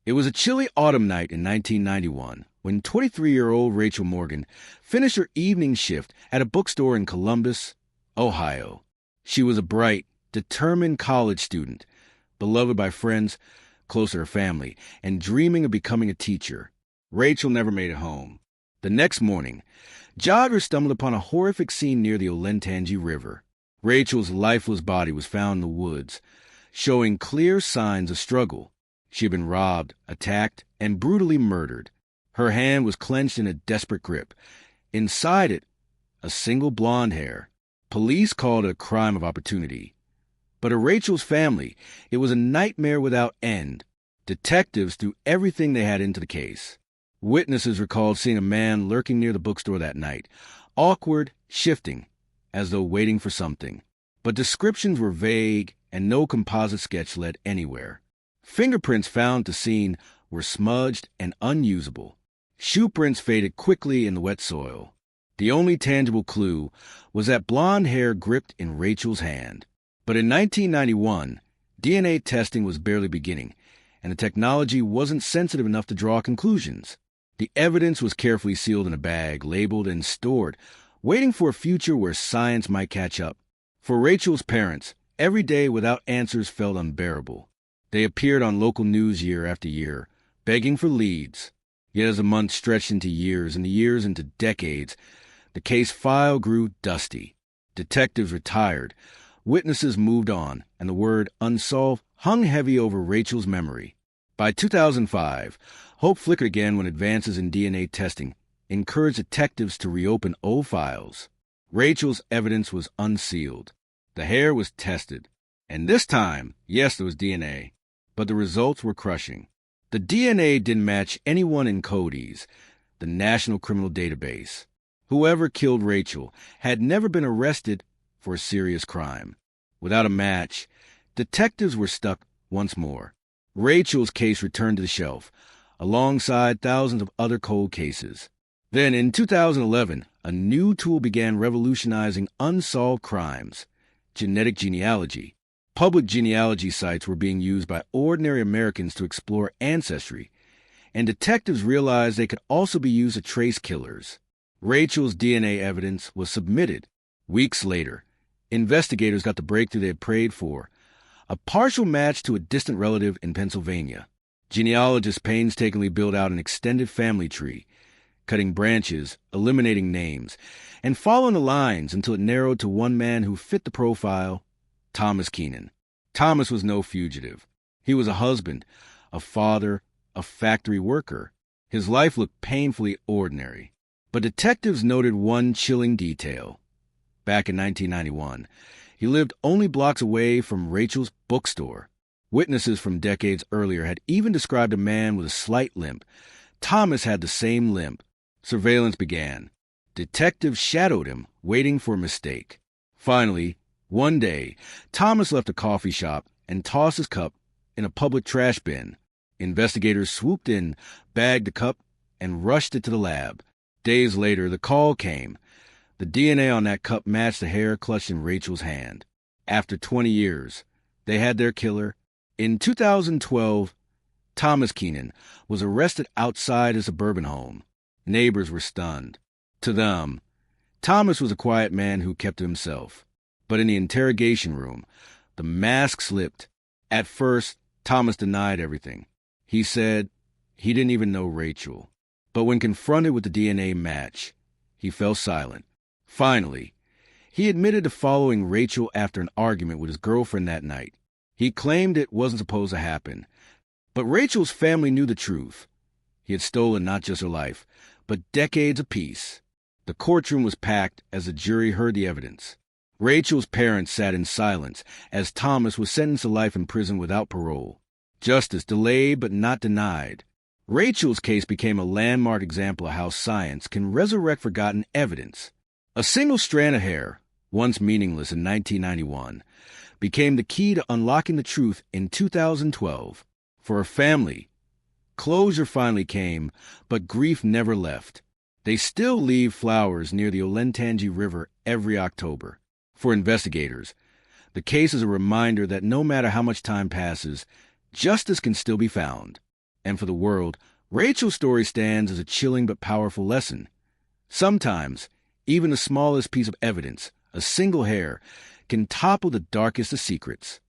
It was a chilly autumn night in 1991 when 23-year-old Rachel Morgan finished her evening shift at a bookstore in Columbus, Ohio. She was a bright, determined college student, beloved by friends, close to her family, and dreaming of becoming a teacher. Rachel never made it home. The next morning, joggers stumbled upon a horrific scene near the Olentangy River. Rachel's lifeless body was found in the woods, showing clear signs of struggle. She had been robbed, attacked, and brutally murdered. Her hand was clenched in a desperate grip. Inside it, a single blonde hair. Police called it a crime of opportunity. But to Rachel's family, it was a nightmare without end. Detectives threw everything they had into the case. Witnesses recalled seeing a man lurking near the bookstore that night, awkward, shifting, as though waiting for something. But descriptions were vague, and no composite sketch led anywhere. Fingerprints found at the scene were smudged and unusable. Shoe prints faded quickly in the wet soil. The only tangible clue was that blonde hair gripped in Rachel's hand. But in 1991, DNA testing was barely beginning, and the technology wasn't sensitive enough to draw conclusions. The evidence was carefully sealed in a bag, labeled and stored, waiting for a future where science might catch up. For Rachel's parents, every day without answers felt unbearable. They appeared on local news year after year, begging for leads. Yet as the months stretched into years and the years into decades, the case file grew dusty. Detectives retired, witnesses moved on, and the word unsolved hung heavy over Rachel's memory. By 2005, hope flickered again when advances in DNA testing encouraged detectives to reopen old files. Rachel's evidence was unsealed. The hair was tested. And this time, yes, there was DNA. But the results were crushing. The DNA didn't match anyone in CODIS, the National Criminal Database. Whoever killed Rachel had never been arrested for a serious crime. Without a match, detectives were stuck once more. Rachel's case returned to the shelf, alongside thousands of other cold cases. Then, in 2011, a new tool began revolutionizing unsolved crimes: genetic genealogy. Public genealogy sites were being used by ordinary Americans to explore ancestry, and detectives realized they could also be used to trace killers. Rachel's DNA evidence was submitted. Weeks later, investigators got the breakthrough they had prayed for: a partial match to a distant relative in Pennsylvania. Genealogists painstakingly built out an extended family tree, cutting branches, eliminating names, and following the lines until it narrowed to one man who fit the profile: Thomas Keenan. Thomas was no fugitive. He was a husband, a father, a factory worker. His life looked painfully ordinary. But detectives noted one chilling detail. Back in 1991, he lived only blocks away from Rachel's bookstore. Witnesses from decades earlier had even described a man with a slight limp. Thomas had the same limp. Surveillance began. Detectives shadowed him, waiting for a mistake. Finally, one day, Thomas left a coffee shop and tossed his cup in a public trash bin. Investigators swooped in, bagged the cup, and rushed it to the lab. Days later, the call came. The DNA on that cup matched the hair clutched in Rachel's hand. After 20 years, they had their killer. In 2012, Thomas Keenan was arrested outside his suburban home. Neighbors were stunned. To them, Thomas was a quiet man who kept to himself. But in the interrogation room, the mask slipped. At first, Thomas denied everything. He said he didn't even know Rachel. But when confronted with the DNA match, he fell silent. Finally, he admitted to following Rachel after an argument with his girlfriend that night. He claimed it wasn't supposed to happen. But Rachel's family knew the truth. He had stolen not just her life, but decades of peace. The courtroom was packed as the jury heard the evidence. Rachel's parents sat in silence as Thomas was sentenced to life in prison without parole. Justice delayed but not denied. Rachel's case became a landmark example of how science can resurrect forgotten evidence. A single strand of hair, once meaningless in 1991, became the key to unlocking the truth in 2012. For her family, closure finally came, but grief never left. They still leave flowers near the Olentangy River every October. For investigators, the case is a reminder that no matter how much time passes, justice can still be found. And for the world, Rachel's story stands as a chilling but powerful lesson. Sometimes, even the smallest piece of evidence, a single hair, can topple the darkest of secrets.